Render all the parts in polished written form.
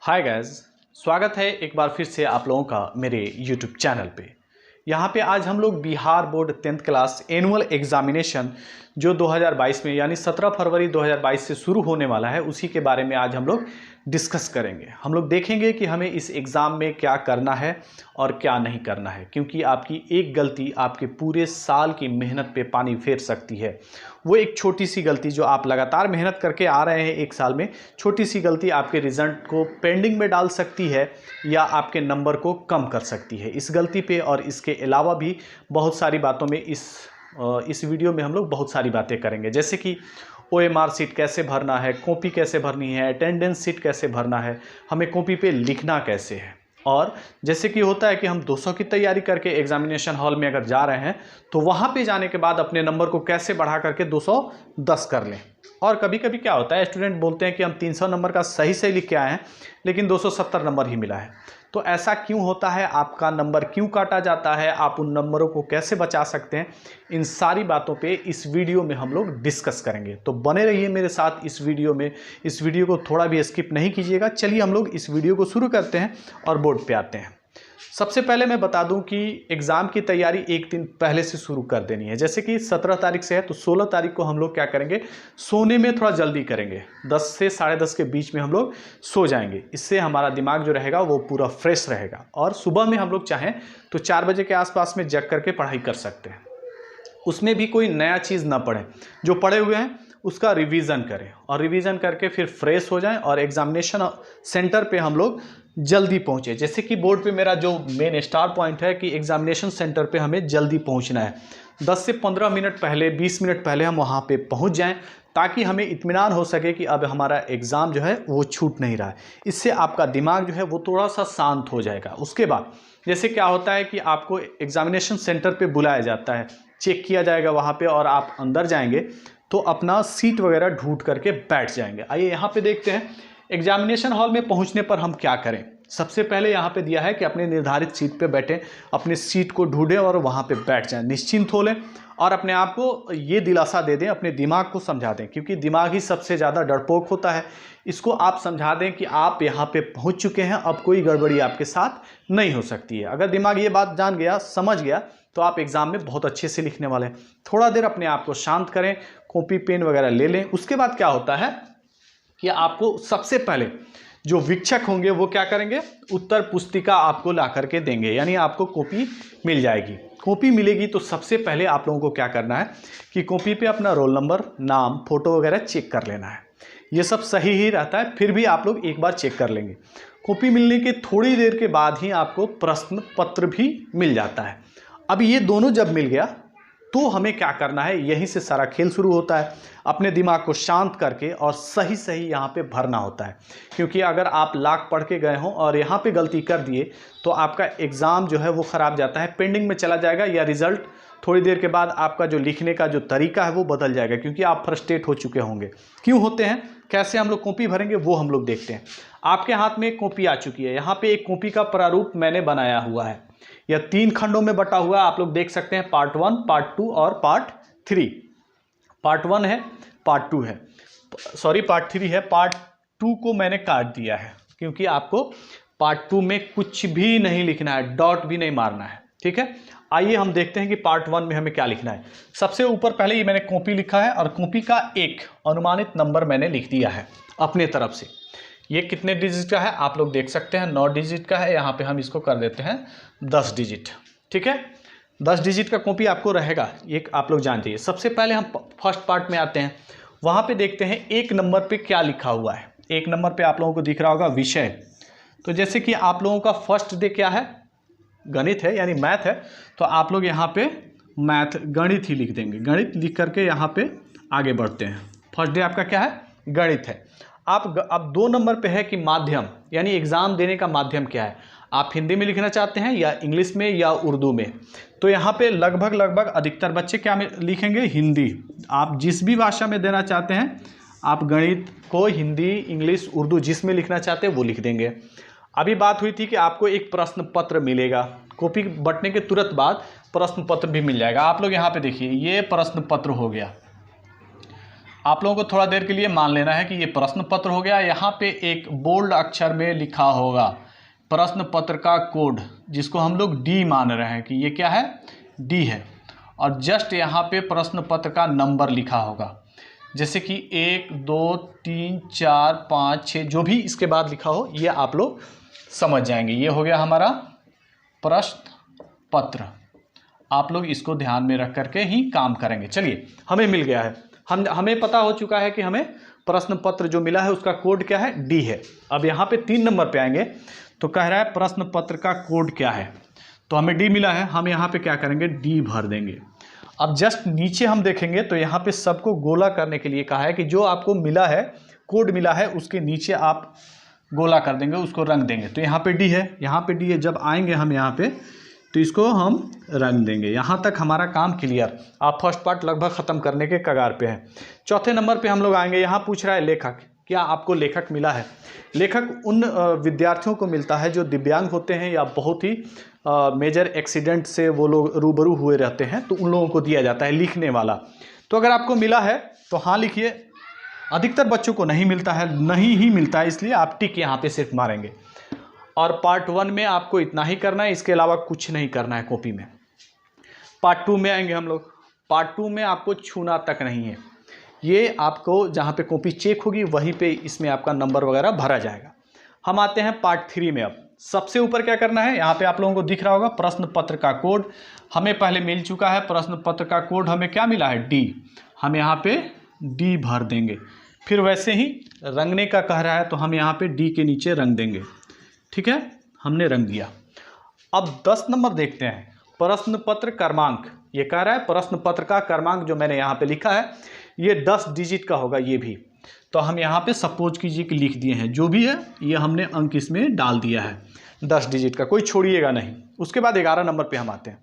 Hi guys, स्वागत है एक बार फिर से आप लोगों का मेरे यूट्यूब चैनल पे। यहाँ पे आज हम लोग Bihar board 10th class annual examination जो 2022 में यानी 17 फरवरी 2022 से शुरू होने वाला है, उसी के बारे में आज हम लोग डिस्कस करेंगे। हम लोग देखेंगे कि हमें इस एग्ज़ाम में क्या करना है और क्या नहीं करना है, क्योंकि आपकी एक गलती आपके पूरे साल की मेहनत पे पानी फेर सकती है। वो एक छोटी सी गलती जो आप लगातार मेहनत करके आ रहे हैं एक साल में, छोटी सी गलती आपके रिजल्ट को पेंडिंग में डाल सकती है या आपके नंबर को कम कर सकती है। इस गलती पे और इसके अलावा भी बहुत सारी बातों में इस वीडियो में हम लोग बहुत सारी बातें करेंगे, जैसे कि OMR सीट कैसे भरना है, कॉपी कैसे भरनी है, अटेंडेंस सीट कैसे भरना है, हमें कॉपी पे लिखना कैसे है। और जैसे कि होता है कि हम 200 की तैयारी करके एग्जामिनेशन हॉल में अगर जा रहे हैं तो वहाँ पे जाने के बाद अपने नंबर को कैसे बढ़ा करके 210 कर लें। और कभी कभी क्या होता है, स्टूडेंट बोलते हैं कि हम 300 नंबर का सही सही लिख के आए हैं लेकिन 270 नंबर ही मिला है। तो ऐसा क्यों होता है, आपका नंबर क्यों काटा जाता है, आप उन नंबरों को कैसे बचा सकते हैं, इन सारी बातों पे इस वीडियो में हम लोग डिस्कस करेंगे। तो बने रहिए मेरे साथ इस वीडियो में, इस वीडियो को थोड़ा भी स्किप नहीं कीजिएगा। चलिए हम लोग इस वीडियो को शुरू करते हैं और बोर्ड पे आते हैं। सबसे पहले मैं बता दूं कि एग्ज़ाम की तैयारी एक दिन पहले से शुरू कर देनी है। जैसे कि 17 तारीख से है तो 16 तारीख को हम लोग क्या करेंगे, सोने में थोड़ा जल्दी करेंगे। 10 से 10:30 के बीच में हम लोग सो जाएंगे। इससे हमारा दिमाग जो रहेगा वो पूरा फ्रेश रहेगा और सुबह में हम लोग चाहें तो 4 बजे के आसपास में जग करके पढ़ाई कर सकते हैं। उसमें भी कोई नया चीज़ ना पढ़ें, जो पढ़े हुए हैं उसका रिवीजन करें और रिवीजन करके फिर फ्रेश हो जाएं और एग्जामिनेशन सेंटर पे हम लोग जल्दी पहुँचे। जैसे कि बोर्ड पे मेरा जो मेन स्टार पॉइंट है कि एग्जामिनेशन सेंटर पे हमें जल्दी पहुँचना है। 10 से 15 मिनट पहले, 20 मिनट पहले हम वहाँ पे पहुँच जाएं ताकि हमें इत्मीनान हो सके कि अब हमारा एग्ज़ाम जो है वो छूट नहीं रहा है। इससे आपका दिमाग जो है वो थोड़ा सा शांत हो जाएगा। उसके बाद जैसे क्या होता है कि आपको एग्जामिनेशन सेंटर पे बुलाया जाता है, चेक किया जाएगा वहाँ पे और आप अंदर जाएंगे तो अपना सीट वगैरह ढूंढ करके बैठ जाएंगे। आइए यहाँ पे देखते हैं एग्जामिनेशन हॉल में पहुँचने पर हम क्या करें। सबसे पहले यहाँ पे दिया है कि अपने निर्धारित सीट पे बैठें, अपने सीट को ढूंढें और वहाँ पे बैठ जाएं, निश्चिंत हो लें और अपने आप को ये दिलासा दे दें, अपने दिमाग को समझा दें, क्योंकि दिमाग ही सबसे ज़्यादा डरपोक होता है। इसको आप समझा दें कि आप यहाँ पे पहुँच चुके हैं, अब कोई गड़बड़ी आपके साथ नहीं हो सकती है। अगर दिमाग ये बात जान गया, समझ गया, तो आप एग्ज़ाम में बहुत अच्छे से लिखने वाले हैं। थोड़ा देर अपने आप को शांत करें, कॉपी पेन वगैरह ले लें। उसके बाद क्या होता है कि आपको सबसे पहले जो वीक्षक होंगे वो क्या करेंगे, उत्तर पुस्तिका आपको ला करके देंगे, यानी आपको कॉपी मिल जाएगी। कॉपी मिलेगी तो सबसे पहले आप लोगों को क्या करना है कि कॉपी पे अपना रोल नंबर, नाम, फोटो वगैरह चेक कर लेना है। ये सब सही ही रहता है, फिर भी आप लोग एक बार चेक कर लेंगे। कॉपी मिलने के थोड़ी देर के बाद ही आपको प्रश्न पत्र भी मिल जाता है। अब ये दोनों जब मिल गया तो हमें क्या करना है, यहीं से सारा खेल शुरू होता है। अपने दिमाग को शांत करके और सही सही यहाँ पे भरना होता है, क्योंकि अगर आप लाख पढ़ के गए हों और यहाँ पे गलती कर दिए तो आपका एग्ज़ाम जो है वो ख़राब जाता है, पेंडिंग में चला जाएगा, या रिज़ल्ट थोड़ी देर के बाद आपका जो लिखने का जो तरीका है वो बदल जाएगा, क्योंकि आप फ्रस्ट्रेट हो चुके होंगे। क्यों होते हैं, कैसे हम लोग कॉपी भरेंगे वो हम लोग देखते हैं। आपके हाथ में एक कॉपी आ चुकी है, यहाँ पे एक कॉपी का प्रारूप मैंने बनाया हुआ है, यह 3 खंडों में बटा हुआ है। आप लोग देख सकते हैं, पार्ट 1, पार्ट 2 और पार्ट 3। पार्ट 1 है, पार्ट 2 है, सॉरी पार्ट 3 है। पार्ट 2 को मैंने काट दिया है क्योंकि आपको पार्ट 2 में कुछ भी नहीं लिखना है, डॉट भी नहीं मारना है, ठीक है। आइए हम देखते हैं कि पार्ट 1 में हमें क्या लिखना है। सबसे ऊपर पहले ये मैंने कॉपी लिखा है और कॉपी का एक अनुमानित नंबर मैंने लिख दिया है अपने तरफ से। ये कितने डिजिट का है आप लोग देख सकते हैं, 9 डिजिट का है। यहाँ पे हम इसको कर देते हैं 10 डिजिट, ठीक है। 10 डिजिट का कॉपी आपको रहेगा, ये आप लोग जान जाइए। सबसे पहले हम फर्स्ट पार्ट में आते हैं, वहाँ पे देखते हैं 1 नंबर पे क्या लिखा हुआ है। 1 नंबर पे आप लोगों को दिख रहा होगा विषय। तो जैसे कि आप लोगों का फर्स्ट डे क्या है, गणित है, यानी मैथ है, तो आप लोग यहाँ पे मैथ गणित ही लिख देंगे। गणित लिख करके यहाँ पे आगे बढ़ते हैं। फर्स्ट डे आपका क्या है, गणित है। आप अब 2 नंबर पे है कि माध्यम, यानी एग्ज़ाम देने का माध्यम क्या है, आप हिंदी में लिखना चाहते हैं या इंग्लिश में या उर्दू में। तो यहाँ पे लगभग अधिकतर बच्चे क्या में लिखेंगे, हिंदी। आप जिस भी भाषा में देना चाहते हैं, आप गणित को हिंदी, इंग्लिश, उर्दू जिस में लिखना चाहते हैं वो लिख देंगे। अभी बात हुई थी कि आपको एक प्रश्न पत्र मिलेगा, कॉपी बंटने के तुरंत बाद प्रश्न पत्र भी मिल जाएगा। आप लोग यहाँ पे देखिए, ये प्रश्न पत्र हो गया। आप लोगों को थोड़ा देर के लिए मान लेना है कि ये प्रश्न पत्र हो गया। यहाँ पे एक बोल्ड अक्षर में लिखा होगा प्रश्न पत्र का कोड, जिसको हम लोग डी मान रहे हैं कि ये क्या है, डी है। और जस्ट यहाँ पे प्रश्न पत्र का नंबर लिखा होगा, जैसे कि 1 2 3 4 5 6 जो भी इसके बाद लिखा हो ये आप लोग समझ जाएंगे। ये हो गया हमारा प्रश्न पत्र। आप लोग इसको ध्यान में रख करके ही काम करेंगे। चलिए, हमें मिल गया है, हमें पता हो चुका है कि हमें प्रश्न पत्र जो मिला है उसका कोड क्या है, डी है। अब यहाँ पे 3 नंबर पे आएंगे तो कह रहा है प्रश्न पत्र का कोड क्या है, तो हमें डी मिला है, हम यहाँ पे क्या करेंगे, डी भर देंगे। अब जस्ट नीचे हम देखेंगे तो यहाँ पे सबको गोला करने के लिए कहा है कि जो आपको मिला है, कोड मिला है, उसके नीचे आप गोला कर देंगे, उसको रंग देंगे। तो यहाँ पे डी है, यहाँ पे डी है। जब आएंगे हम यहाँ पे तो इसको हम रंग देंगे। यहाँ तक हमारा काम क्लियर। आप फर्स्ट पार्ट लगभग ख़त्म करने के कगार पे हैं। चौथे नंबर पे हम लोग आएंगे। यहाँ पूछ रहा है लेखक, क्या आपको लेखक मिला है? लेखक उन विद्यार्थियों को मिलता है जो दिव्यांग होते हैं या बहुत ही मेजर एक्सीडेंट से वो लोग रूबरू हुए रहते हैं, तो उन लोगों को दिया जाता है लिखने वाला। तो अगर आपको मिला है तो हाँ लिखिए। अधिकतर बच्चों को नहीं मिलता है, नहीं ही मिलता है, इसलिए आप टिक यहाँ पे सिर्फ मारेंगे। और पार्ट 1 में आपको इतना ही करना है, इसके अलावा कुछ नहीं करना है कॉपी में। पार्ट 2 में आएंगे हम लोग। पार्ट 2 में आपको छूना तक नहीं है, ये आपको जहाँ पे कॉपी चेक होगी वहीं पे इसमें आपका नंबर वगैरह भरा जाएगा। हम आते हैं पार्ट 3 में। अब सबसे ऊपर क्या करना है, यहाँ पे आप लोगों को दिख रहा होगा प्रश्न पत्र का कोड हमें पहले मिल चुका है। प्रश्न पत्र का कोड हमें क्या मिला है, डी। हम यहाँ पे डी भर देंगे। फिर वैसे ही रंगने का कह रहा है तो हम यहाँ पे डी के नीचे रंग देंगे। ठीक है, हमने रंग दिया। अब 10 नंबर देखते हैं, प्रश्न पत्र क्रमांक। ये कह रहा है प्रश्न पत्र का क्रमांक जो मैंने यहाँ पे लिखा है ये 10 डिजिट का होगा ये भी। तो हम यहाँ पे सपोज कीजिए कि लिख दिए हैं, जो भी है ये हमने अंक इसमें डाल दिया है 10 डिजिट का, कोई छोड़िएगा नहीं। उसके बाद 11 नंबर पे हम आते हैं।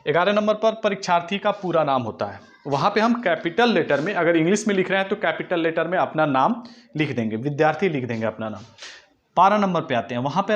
11 नंबर पर परीक्षार्थी का पूरा नाम होता है। वहाँ पे हम कैपिटल लेटर में, अगर इंग्लिश में लिख रहे हैं तो कैपिटल लेटर में अपना नाम लिख देंगे, विद्यार्थी लिख देंगे अपना नाम। 12 नंबर पे आते हैं, वहाँ पे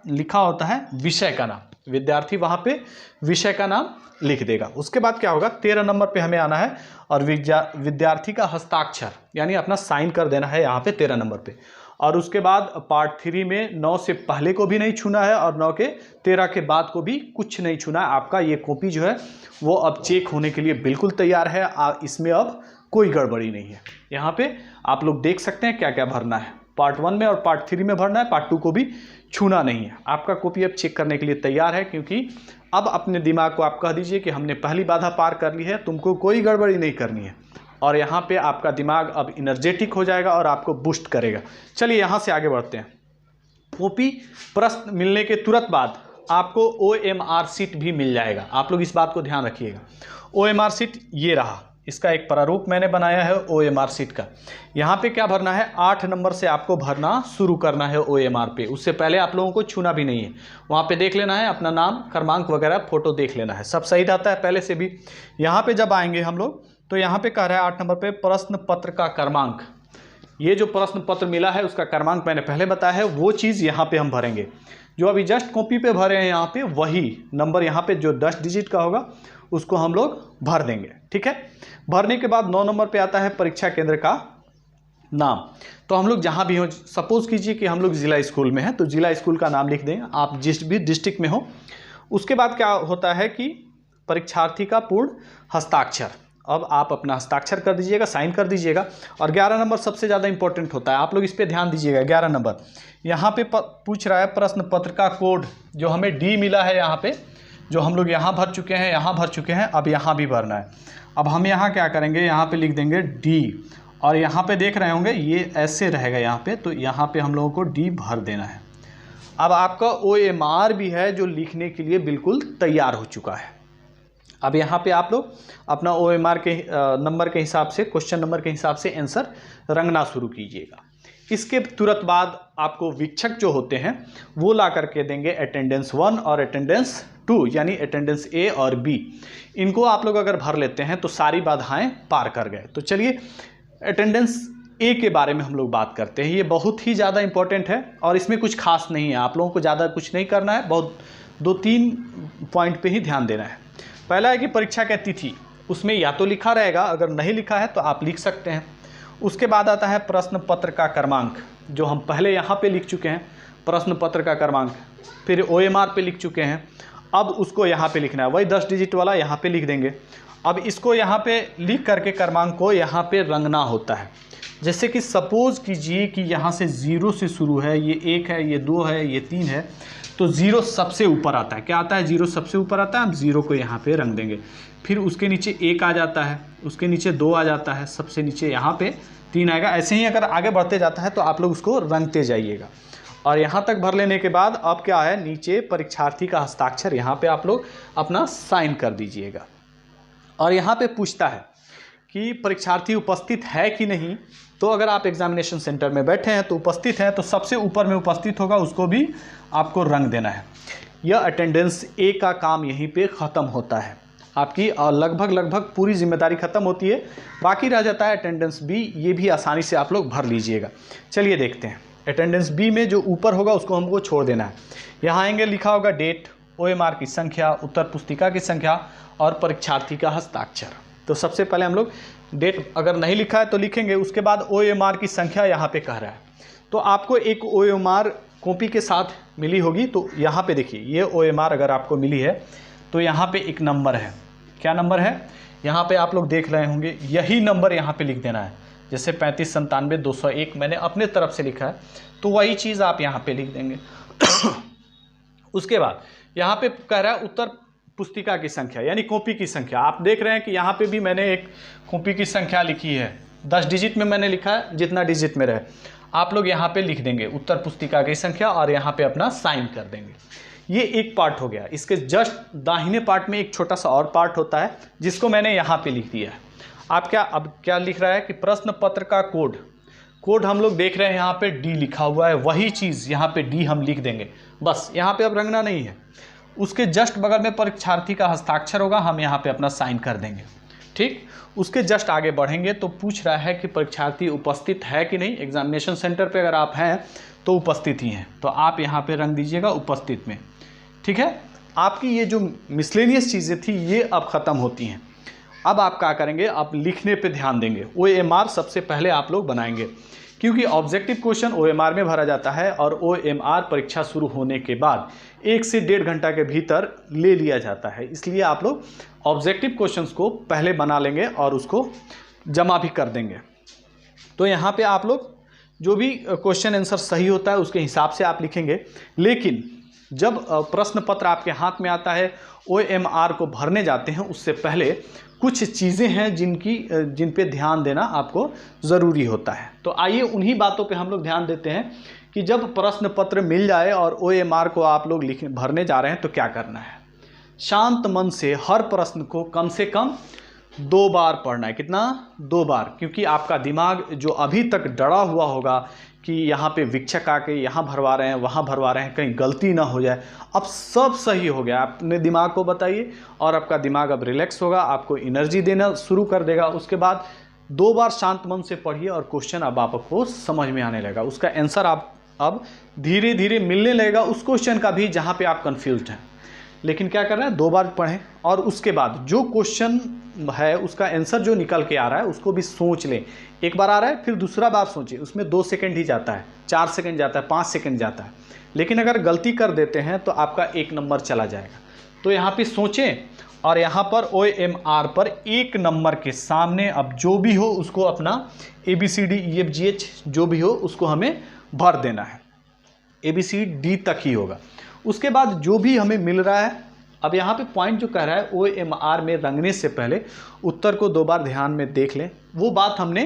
लिखा होता है विषय का नाम, विद्यार्थी वहाँ पे विषय का नाम लिख देगा। उसके बाद क्या होगा, 13 नंबर पे हमें आना है और विद्यार्थी का हस्ताक्षर यानी अपना साइन कर देना है यहाँ पे 13 नंबर पे। और उसके बाद पार्ट 3 में 9 से पहले को भी नहीं छूना है और 9 के 13 के बाद को भी कुछ नहीं छूना है। आपका ये कॉपी जो है वो अब चेक होने के लिए बिल्कुल तैयार है। इसमें अब कोई गड़बड़ी नहीं है। यहाँ पे आप लोग देख सकते हैं क्या क्या भरना है। पार्ट 1 में और पार्ट 3 में भरना है, पार्ट 2 को भी छूना नहीं है। आपका कॉपी अब चेक करने के लिए तैयार है, क्योंकि अब अपने दिमाग को आप कह दीजिए कि हमने पहली बाधा पार कर ली है, तुमको कोई गड़बड़ी नहीं करनी है। और यहाँ पे आपका दिमाग अब एनर्जेटिक हो जाएगा और आपको बूस्ट करेगा। चलिए यहाँ से आगे बढ़ते हैं। कॉपी प्रश्न मिलने के तुरंत बाद आपको OMR शीट भी मिल जाएगा। आप लोग इस बात को ध्यान रखिएगा। OMR शीट ये रहा, इसका एक प्रारूप मैंने बनाया है OMR शीट का। यहाँ पे क्या भरना है, 8 नंबर से आपको भरना शुरू करना है OMR पे। उससे पहले आप लोगों को छूना भी नहीं है। वहाँ पे देख लेना है अपना नाम, क्रमांक वगैरह, फोटो देख लेना है, सब सही रहता है पहले से भी। यहाँ पे जब आएंगे हम लोग तो यहाँ पे कह रहा है 8 नंबर पे प्रश्न पत्र का क्रमांक। ये जो प्रश्न पत्र मिला है उसका क्रमांक मैंने पहले बताया है, वो चीज़ यहाँ पे हम भरेंगे। जो अभी जस्ट कॉपी पे भरे हैं यहाँ पे वही नंबर यहाँ पे जो 10 डिजिट का होगा उसको हम लोग भर देंगे। ठीक है, भरने के बाद 9 नंबर पे आता है परीक्षा केंद्र का नाम। तो हम लोग जहाँ भी हो, सपोज कीजिए कि हम लोग जिला स्कूल में हैं तो जिला स्कूल का नाम लिख दें, आप जिस भी डिस्ट्रिक्ट में हो। उसके बाद क्या होता है कि परीक्षार्थी का पूर्ण हस्ताक्षर। अब आप अपना हस्ताक्षर कर दीजिएगा, साइन कर दीजिएगा। और 11 नंबर सबसे ज़्यादा इंपॉर्टेंट होता है, आप लोग इस पर ध्यान दीजिएगा। 11 नंबर यहाँ पे पूछ रहा है प्रश्न पत्र का कोड, जो हमें डी मिला है यहाँ पे, जो हम लोग यहाँ भर चुके हैं, यहाँ भर चुके हैं, अब यहाँ भी भरना है। अब हम यहाँ क्या करेंगे, यहाँ पे लिख देंगे डी। और यहाँ पे देख रहे होंगे ये ऐसे रहेगा यहाँ पे, तो यहाँ पे हम लोगों को डी भर देना है। अब आपका OMR भी है जो लिखने के लिए बिल्कुल तैयार हो चुका है। अब यहाँ पे आप लोग अपना OMR के नंबर के हिसाब से, क्वेश्चन नंबर के हिसाब से आंसर रंगना शुरू कीजिएगा। इसके तुरंत बाद आपको वीक्षक जो होते हैं वो ला करके देंगे अटेंडेंस 1 और अटेंडेंस 2, यानी अटेंडेंस A और B। इनको आप लोग अगर भर लेते हैं तो सारी बाधाएं पार कर गए। तो चलिए अटेंडेंस A के बारे में हम लोग बात करते हैं। ये बहुत ही ज़्यादा इंपॉर्टेंट है और इसमें कुछ खास नहीं है, आप लोगों को ज़्यादा कुछ नहीं करना है, बहुत 2-3 पॉइंट पे ही ध्यान देना है। पहला है कि परीक्षा की तिथि, उसमें या तो लिखा रहेगा, अगर नहीं लिखा है तो आप लिख सकते हैं। उसके बाद आता है प्रश्न पत्र का क्रमांक, जो हम पहले यहाँ पे लिख चुके हैं, प्रश्न पत्र का क्रमांक। फिर OMR पे लिख चुके हैं, अब उसको यहाँ पे लिखना है, वही 10 डिजिट वाला यहाँ पे लिख देंगे। अब इसको यहाँ पे लिख करके क्रमांक को यहाँ पे रंगना होता है। जैसे कि सपोज़ कीजिए कि यहाँ से 0 से शुरू है, ये 1 है, ये 2 है, ये 3 है, तो 0 सबसे ऊपर आता है। क्या आता है? 0 सबसे ऊपर आता है। हम 0 को यहाँ पे रंग देंगे। फिर उसके नीचे 1 आ जाता है, उसके नीचे 2 आ जाता है, सबसे नीचे यहाँ पे 3 आएगा। ऐसे ही अगर आगे बढ़ते जाता है तो आप लोग उसको रंगते जाइएगा। और यहाँ तक भर लेने के बाद अब क्या है, नीचे परीक्षार्थी का हस्ताक्षर, यहाँ पे आप लोग अपना साइन कर दीजिएगा। और यहाँ पे पूछता है कि परीक्षार्थी उपस्थित है कि नहीं, तो अगर आप एग्जामिनेशन सेंटर में बैठे हैं तो उपस्थित हैं, तो सबसे ऊपर में उपस्थित होगा उसको भी आपको रंग देना है। यह अटेंडेंस ए का काम यहीं पे ख़त्म होता है आपकी, और लगभग पूरी जिम्मेदारी ख़त्म होती है। बाकी रह जाता है अटेंडेंस बी, ये भी आसानी से आप लोग भर लीजिएगा। चलिए देखते हैं। अटेंडेंस बी में जो ऊपर होगा उसको हमको छोड़ देना है। यहाँ आएंगे, लिखा होगा डेट, OMR की संख्या, उत्तर पुस्तिका की संख्या और परीक्षार्थी का हस्ताक्षर। तो सबसे पहले हम लोग डेट अगर नहीं लिखा है तो लिखेंगे, उसके बाद OMR की संख्या यहाँ पे कह रहा है। तो आपको एक OMR कॉपी के साथ मिली होगी, तो यहाँ पे देखिए ये OMR अगर आपको मिली है तो यहाँ पे एक नंबर है। क्या नंबर है? यहाँ पे आप लोग देख रहे होंगे, यही नंबर यहाँ पे लिख देना है। जैसे 3597-201 मैंने अपने तरफ से लिखा है, तो वही चीज़ आप यहाँ पे लिख देंगे। उसके बाद यहाँ पे कह रहा है उत्तर पुस्तिका की संख्या, यानी कॉपी की संख्या। आप देख रहे हैं कि यहाँ पे भी मैंने एक कॉपी की संख्या लिखी है, 10 डिजिट में मैंने लिखा है, जितना डिजिट में रहे आप लोग यहाँ पे लिख देंगे उत्तर पुस्तिका की संख्या, और यहाँ पे अपना साइन कर देंगे। ये एक पार्ट हो गया। इसके जस्ट दाहिने पार्ट में एक छोटा सा और पार्ट होता है, जिसको मैंने यहाँ पे लिख दिया है। आप अब क्या लिख रहा है कि प्रश्न पत्र का कोड हम लोग देख रहे हैं, यहाँ पे डी लिखा हुआ है, वही चीज़ यहाँ पे डी हम लिख देंगे। बस यहाँ पे अब रंगना नहीं है। उसके जस्ट बगल में परीक्षार्थी का हस्ताक्षर होगा, हम यहाँ पे अपना साइन कर देंगे। ठीक, उसके जस्ट आगे बढ़ेंगे तो पूछ रहा है कि परीक्षार्थी उपस्थित है कि नहीं। एग्जामिनेशन सेंटर पे अगर आप हैं तो उपस्थित ही हैं, तो आप यहाँ पे रंग दीजिएगा उपस्थित में। ठीक है, आपकी ये जो मिसलेनियस चीज़ें थी ये अब ख़त्म होती हैं। अब आप क्या करेंगे, आप लिखने पे ध्यान देंगे। OMR सबसे पहले आप लोग बनाएंगे, क्योंकि ऑब्जेक्टिव क्वेश्चन OMR में भरा जाता है, और OMR परीक्षा शुरू होने के बाद 1 से 1.5 घंटा के भीतर ले लिया जाता है। इसलिए आप लोग ऑब्जेक्टिव क्वेश्चंस को पहले बना लेंगे और उसको जमा भी कर देंगे। तो यहाँ पे आप लोग जो भी क्वेश्चन आंसर सही होता है उसके हिसाब से आप लिखेंगे। लेकिन जब प्रश्न पत्र आपके हाथ में आता है, OMR को भरने जाते हैं, उससे पहले कुछ चीज़ें हैं जिन पे ध्यान देना आपको ज़रूरी होता है। तो आइए उन्हीं बातों पे हम लोग ध्यान देते हैं कि जब प्रश्न पत्र मिल जाए और OMR को आप लोग भरने जा रहे हैं तो क्या करना है। शांत मन से हर प्रश्न को कम से कम 2 बार पढ़ना है। कितना? 2 बार, क्योंकि आपका दिमाग जो अभी तक डरा हुआ होगा कि यहाँ पे वीक्षक आके यहाँ भरवा रहे हैं, वहाँ भरवा रहे हैं, कहीं गलती ना हो जाए, अब सब सही हो गया। अपने दिमाग को बताइए और आपका दिमाग अब रिलैक्स होगा, आपको एनर्जी देना शुरू कर देगा। उसके बाद 2 बार शांत मन से पढ़िए और क्वेश्चन अब आपको समझ में आने लगेगा। उसका आंसर आप अब धीरे धीरे मिलने लगेगा, उस क्वेश्चन का भी जहाँ पे आप कंफ्यूज्ड हैं। लेकिन क्या करना है, 2 बार पढ़ें, और उसके बाद जो क्वेश्चन है उसका आंसर जो निकल के आ रहा है उसको भी सोच लें। एक बार आ रहा है फिर दूसरा बार सोचें, उसमें 2 सेकंड ही जाता है, 4 सेकंड जाता है, 5 सेकंड जाता है। लेकिन अगर गलती कर देते हैं तो आपका 1 नंबर चला जाएगा। तो यहाँ पे सोचें, और यहाँ पर OMR पर 1 नंबर के सामने अब जो भी हो उसको अपना ABCD-EFGH जो भी हो उसको हमें भर देना है। ABCD तक ही होगा। उसके बाद जो भी हमें मिल रहा है, अब यहाँ पे पॉइंट जो कह रहा है OMR में रंगने से पहले उत्तर को 2 बार ध्यान में देख लें, वो बात हमने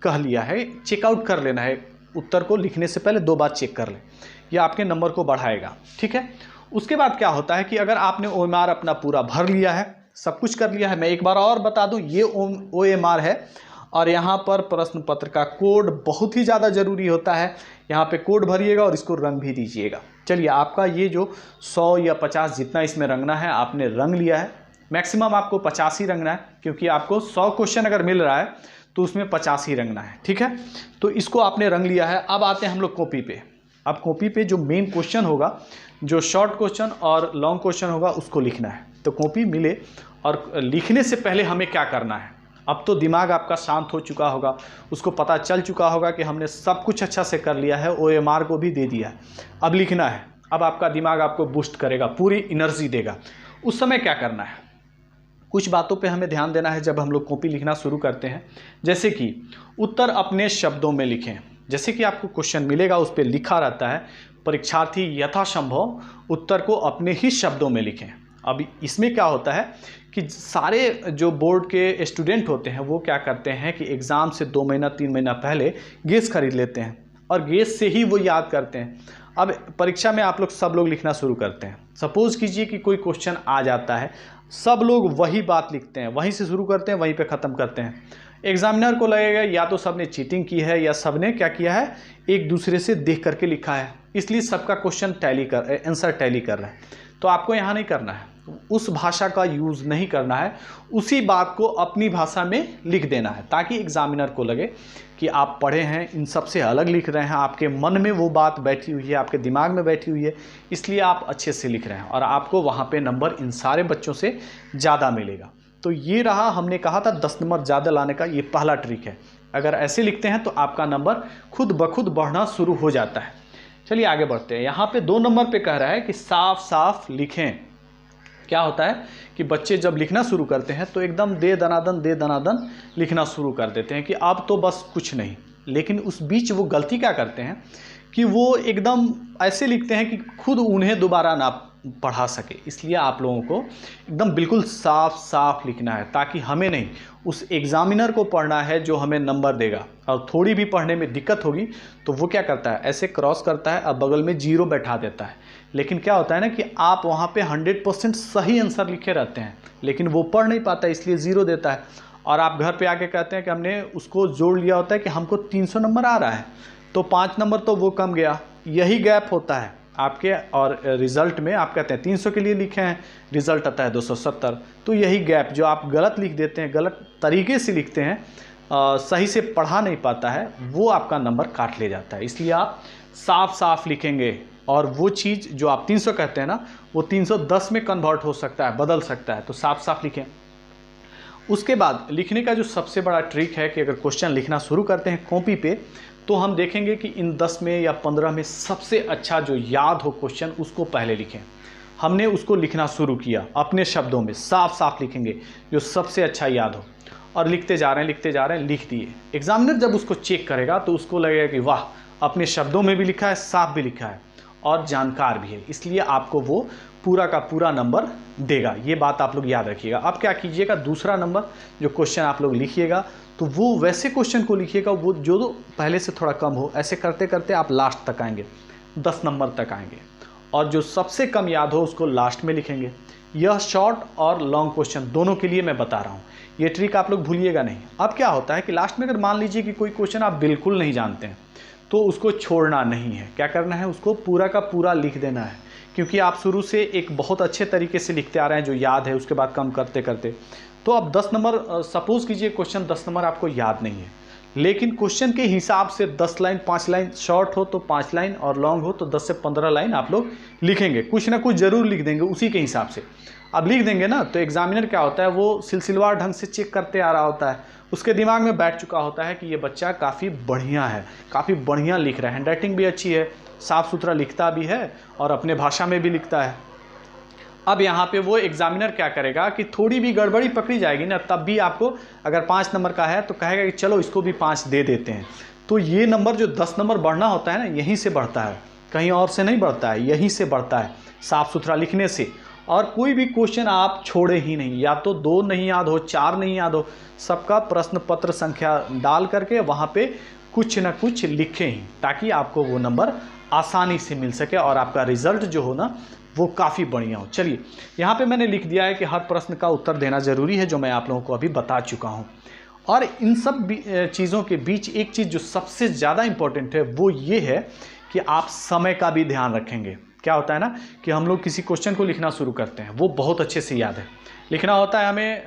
कह लिया है। चेकआउट कर लेना है, उत्तर को लिखने से पहले 2 बार चेक कर लें, यह आपके नंबर को बढ़ाएगा। ठीक है, उसके बाद क्या होता है कि अगर आपने OMR अपना पूरा भर लिया है, सब कुछ कर लिया है, मैं एक बार और बता दूं, ये OMR है, और यहाँ पर प्रश्न पत्र का कोड बहुत ही ज़्यादा ज़रूरी होता है। यहाँ पे कोड भरिएगा और इसको रंग भी दीजिएगा। चलिए, आपका ये जो 100 या 50 जितना इसमें रंगना है आपने रंग लिया है। मैक्सिमम आपको 50 ही रंगना है, क्योंकि आपको 100 क्वेश्चन अगर मिल रहा है तो उसमें 50 ही रंगना है। ठीक है, तो इसको आपने रंग लिया है। अब आते हैं हम लोग कॉपी पे। अब कॉपी पे जो मेन क्वेश्चन होगा, जो शॉर्ट क्वेश्चन और लॉन्ग क्वेश्चन होगा, उसको लिखना है। तो कॉपी मिले और लिखने से पहले हमें क्या करना है, अब तो दिमाग आपका शांत हो चुका होगा, उसको पता चल चुका होगा कि हमने सब कुछ अच्छा से कर लिया है, OMR को भी दे दिया है, अब लिखना है। अब आपका दिमाग आपको बूस्ट करेगा, पूरी एनर्जी देगा। उस समय क्या करना है, कुछ बातों पे हमें ध्यान देना है जब हम लोग कॉपी लिखना शुरू करते हैं। जैसे कि उत्तर अपने शब्दों में लिखें। जैसे कि आपको क्वेश्चन मिलेगा उस पर लिखा रहता है, परीक्षार्थी यथासंभव उत्तर को अपने ही शब्दों में लिखें। अब इसमें क्या होता है कि सारे जो बोर्ड के स्टूडेंट होते हैं वो क्या करते हैं कि एग्ज़ाम से 2 महीना 3 महीना पहले गेस खरीद लेते हैं और गेस से ही वो याद करते हैं। अब परीक्षा में आप लोग सब लोग लिखना शुरू करते हैं। सपोज़ कीजिए कि कोई क्वेश्चन आ जाता है, सब लोग वही बात लिखते हैं, वहीं से शुरू करते हैं, वहीं पे ख़त्म करते हैं। एग्जामिनर को लगेगा या तो सबने चीटिंग की है या सबने क्या किया है, एक दूसरे से देख करके लिखा है, इसलिए सबका क्वेश्चन आंसर टैली कर रहा है। तो आपको यहाँ नहीं करना है, उस भाषा का यूज़ नहीं करना है, उसी बात को अपनी भाषा में लिख देना है ताकि एग्जामिनर को लगे कि आप पढ़े हैं, इन सब से अलग लिख रहे हैं, आपके मन में वो बात बैठी हुई है, आपके दिमाग में बैठी हुई है, इसलिए आप अच्छे से लिख रहे हैं और आपको वहाँ पे नंबर इन सारे बच्चों से ज़्यादा मिलेगा। तो ये रहा, हमने कहा था 10 नंबर ज़्यादा लाने का ये पहला ट्रिक है। अगर ऐसे लिखते हैं तो आपका नंबर खुद ब खुद बढ़ना शुरू हो जाता है। चलिए आगे बढ़ते हैं। यहाँ पे 2 नंबर पे कह रहा है कि साफ साफ लिखें। क्या होता है कि बच्चे जब लिखना शुरू करते हैं तो एकदम दे दनादन लिखना शुरू कर देते हैं कि अब तो बस कुछ नहीं, लेकिन उस बीच वो गलती क्या करते हैं कि वो एकदम ऐसे लिखते हैं कि खुद उन्हें दोबारा ना पढ़ा सके। इसलिए आप लोगों को एकदम बिल्कुल साफ साफ लिखना है ताकि हमें नहीं, उस एग्जामिनर को पढ़ना है जो हमें नंबर देगा। और थोड़ी भी पढ़ने में दिक्कत होगी तो वो क्या करता है, ऐसे क्रॉस करता है, अब बगल में 0 बैठा देता है। लेकिन क्या होता है ना कि आप वहाँ पे 100% सही आंसर लिखे रहते हैं, लेकिन वो पढ़ नहीं पाता इसलिए 0 देता है। और आप घर पे आके कहते हैं कि हमने उसको जोड़ लिया होता है कि हमको 300 नंबर आ रहा है, तो 5 नंबर तो वो कम गया। यही गैप होता है आपके और रिज़ल्ट में। आप कहते हैं 300 के लिए लिखे हैं, रिज़ल्ट आता है 270। तो यही गैप जो आप गलत लिख देते हैं, गलत तरीके से लिखते हैं, सही से पढ़ा नहीं पाता है, वो आपका नंबर काट ले जाता है। इसलिए आप साफ साफ लिखेंगे और वो चीज़ जो आप 300 कहते हैं ना, वो 310 में कन्वर्ट हो सकता है, बदल सकता है। तो साफ साफ लिखें। उसके बाद लिखने का जो सबसे बड़ा ट्रिक है कि अगर क्वेश्चन लिखना शुरू करते हैं कॉपी पे, तो हम देखेंगे कि इन 10 में या 15 में सबसे अच्छा जो याद हो क्वेश्चन उसको पहले लिखें। हमने उसको लिखना शुरू किया अपने शब्दों में, साफ साफ लिखेंगे जो सबसे अच्छा याद हो, और लिखते जा रहे हैं, लिख दिए। एग्जामिनर जब उसको चेक करेगा तो उसको लगेगा कि वाह, अपने शब्दों में भी लिखा है, साफ भी लिखा है और जानकार भी है, इसलिए आपको वो पूरा का पूरा नंबर देगा। ये बात आप लोग याद रखिएगा। अब क्या कीजिएगा, दूसरा नंबर जो क्वेश्चन आप लोग लिखिएगा तो वो वैसे क्वेश्चन को लिखिएगा वो जो पहले से थोड़ा कम हो। ऐसे करते करते आप लास्ट तक आएंगे, 10 नंबर तक आएंगे, और जो सबसे कम याद हो उसको लास्ट में लिखेंगे। यह शॉर्ट और लॉन्ग क्वेश्चन दोनों के लिए मैं बता रहा हूँ, ये ट्रिक आप लोग भूलिएगा नहीं। अब क्या होता है कि लास्ट में अगर मान लीजिए कि कोई क्वेश्चन आप बिल्कुल नहीं जानते हैं तो उसको छोड़ना नहीं है। क्या करना है, उसको पूरा का पूरा लिख देना है, क्योंकि आप शुरू से एक बहुत अच्छे तरीके से लिखते आ रहे हैं जो याद है, उसके बाद कम करते करते। तो अब 10 नंबर, सपोज़ कीजिए क्वेश्चन 10 नंबर आपको याद नहीं है, लेकिन क्वेश्चन के हिसाब से 10 लाइन, 5 लाइन शॉर्ट हो तो 5 लाइन और लॉन्ग हो तो 10 से 15 लाइन आप लोग लिखेंगे। कुछ ना कुछ ज़रूर लिख देंगे उसी के हिसाब से। अब लिख देंगे ना तो एग्जामिनर क्या होता है, वो सिलसिलेवार ढंग से चेक करते आ रहा होता है, उसके दिमाग में बैठ चुका होता है कि ये बच्चा काफ़ी बढ़िया है, काफ़ी बढ़िया लिख रहा है, हैंडराइटिंग भी अच्छी है, साफ़ सुथरा लिखता भी है और अपने भाषा में भी लिखता है। अब यहाँ पे वो एग्जामिनर क्या करेगा कि थोड़ी भी गड़बड़ी पकड़ी जाएगी ना, तब भी आपको अगर 5 नंबर का है तो कहेगा कि चलो इसको भी 5 दे देते हैं। तो ये नंबर जो 10 नंबर बढ़ना होता है ना, यहीं से बढ़ता है, कहीं और से नहीं बढ़ता है, यहीं से बढ़ता है, साफ़ सुथरा लिखने से। और कोई भी क्वेश्चन आप छोड़े ही नहीं, या तो 2 नहीं याद हो, 4 नहीं याद हो, सबका प्रश्न पत्र संख्या डाल करके वहाँ पे कुछ ना कुछ लिखें ही, ताकि आपको वो नंबर आसानी से मिल सके और आपका रिजल्ट जो हो ना वो काफ़ी बढ़िया हो। चलिए यहाँ पे मैंने लिख दिया है कि हर प्रश्न का उत्तर देना ज़रूरी है, जो मैं आप लोगों को अभी बता चुका हूँ। और इन सब चीज़ों के बीच एक चीज़ जो सबसे ज़्यादा इम्पोर्टेंट है वो ये है कि आप समय का भी ध्यान रखेंगे। क्या होता है ना कि हम लोग किसी क्वेश्चन को लिखना शुरू करते हैं, वो बहुत अच्छे से याद है, लिखना होता है हमें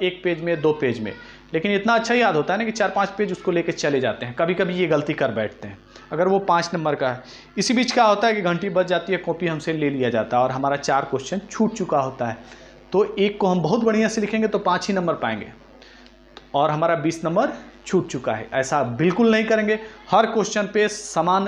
1 पेज में, 2 पेज में, लेकिन इतना अच्छा याद होता है ना कि 4-5 पेज उसको लेके चले जाते हैं। कभी कभी ये गलती कर बैठते हैं अगर वो 5 नंबर का है। इसी बीच क्या होता है कि घंटी बज जाती है, कॉपी हमसे ले लिया जाता है और हमारा 4 क्वेश्चन छूट चुका होता है। तो एक को हम बहुत बढ़िया से लिखेंगे तो 5 ही नंबर पाएंगे, और हमारा 20 नंबर छूट चुका है। ऐसा बिल्कुल नहीं करेंगे। हर क्वेश्चन पे समान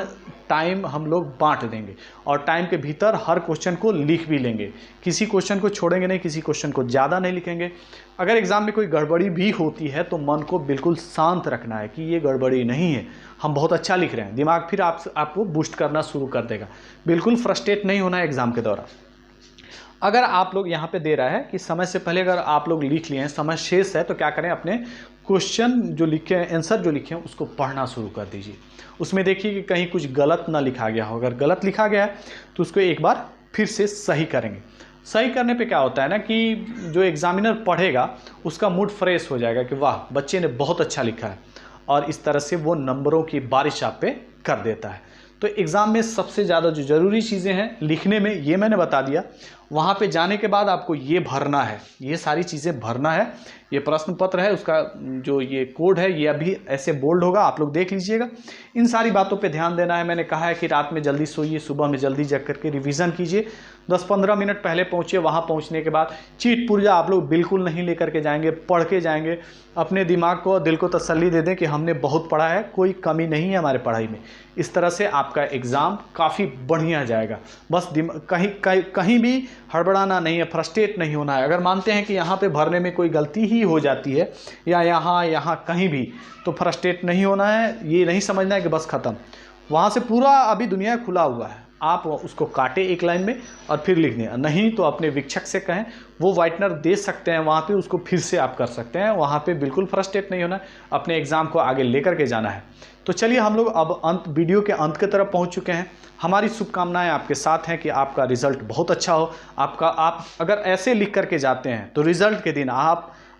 टाइम हम लोग बांट देंगे और टाइम के भीतर हर क्वेश्चन को लिख भी लेंगे। किसी क्वेश्चन को छोड़ेंगे नहीं, किसी क्वेश्चन को ज़्यादा नहीं लिखेंगे। अगर एग्ज़ाम में कोई गड़बड़ी भी होती है तो मन को बिल्कुल शांत रखना है कि ये गड़बड़ी नहीं है, हम बहुत अच्छा लिख रहे हैं। दिमाग फिर आपको बूस्ट करना शुरू कर देगा। बिल्कुल फ्रस्ट्रेट नहीं होना है एग्ज़ाम के दौरान। अगर आप लोग यहाँ पे दे रहा है कि समय से पहले अगर आप लोग लिख लिए हैं, समय शेष है, तो क्या करें, अपने क्वेश्चन जो लिखे हैं, आंसर जो लिखे हैं, उसको पढ़ना शुरू कर दीजिए। उसमें देखिए कि कहीं कुछ गलत ना लिखा गया हो। अगर गलत लिखा गया है तो उसको एक बार फिर से सही करेंगे। सही करने पे क्या होता है ना कि जो एग्जामिनर पढ़ेगा उसका मूड फ्रेश हो जाएगा कि वाह, बच्चे ने बहुत अच्छा लिखा है, और इस तरह से वो नंबरों की बारिश आप पे कर देता है। तो एग्ज़ाम में सबसे ज़्यादा जो ज़रूरी चीज़ें हैं लिखने में, ये मैंने बता दिया। वहाँ पे जाने के बाद आपको ये भरना है, ये सारी चीज़ें भरना है। ये प्रश्न पत्र है, उसका जो ये कोड है ये अभी ऐसे बोल्ड होगा, आप लोग देख लीजिएगा। इन सारी बातों पे ध्यान देना है। मैंने कहा है कि रात में जल्दी सोइए, सुबह में जल्दी जग करके रिवीजन कीजिए। 10-15 मिनट पहले पहुँचिए। वहाँ पहुँचने के बाद चीट पुर्जा आप लोग बिल्कुल नहीं लेकर के जाएंगे, पढ़ के जाएंगे। अपने दिमाग को, दिल को तसल्ली दे दें कि हमने बहुत पढ़ा है, कोई कमी नहीं है हमारे पढ़ाई में। इस तरह से आपका एग्ज़ाम काफ़ी बढ़िया जाएगा। बस कहीं भी हड़बड़ाना नहीं है, फ्रस्ट्रेट नहीं होना है। अगर मानते हैं कि यहाँ पे भरने में कोई गलती ही हो जाती है या यहाँ कहीं भी, तो फ्रस्ट्रेट नहीं होना है। ये नहीं समझना है कि बस ख़त्म, वहाँ से पूरा अभी दुनिया खुला हुआ है। आप उसको काटे एक लाइन में और फिर लिख दें। नहीं तो अपने विक्षक से कहें, वो वाइटनर दे सकते हैं वहाँ पे, उसको फिर से आप कर सकते हैं। वहाँ पे बिल्कुल फ्रस्ट्रेट नहीं होना है, अपने एग्ज़ाम को आगे लेकर के जाना है। तो चलिए, हम लोग अब वीडियो के अंत की तरफ पहुँच चुके हैं। हमारी शुभकामनाएं आपके साथ हैं कि आपका रिज़ल्ट बहुत अच्छा हो। आप अगर ऐसे लिख करके जाते हैं तो रिज़ल्ट के दिन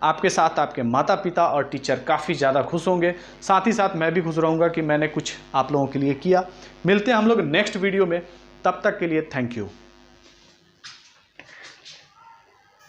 आपके साथ आपके माता पिता और टीचर काफ़ी ज़्यादा खुश होंगे। साथ ही साथ मैं भी खुश रहूँगा कि मैंने कुछ आप लोगों के लिए किया। मिलते हैं हम लोग नेक्स्ट वीडियो में, तब तक के लिए थैंक यू।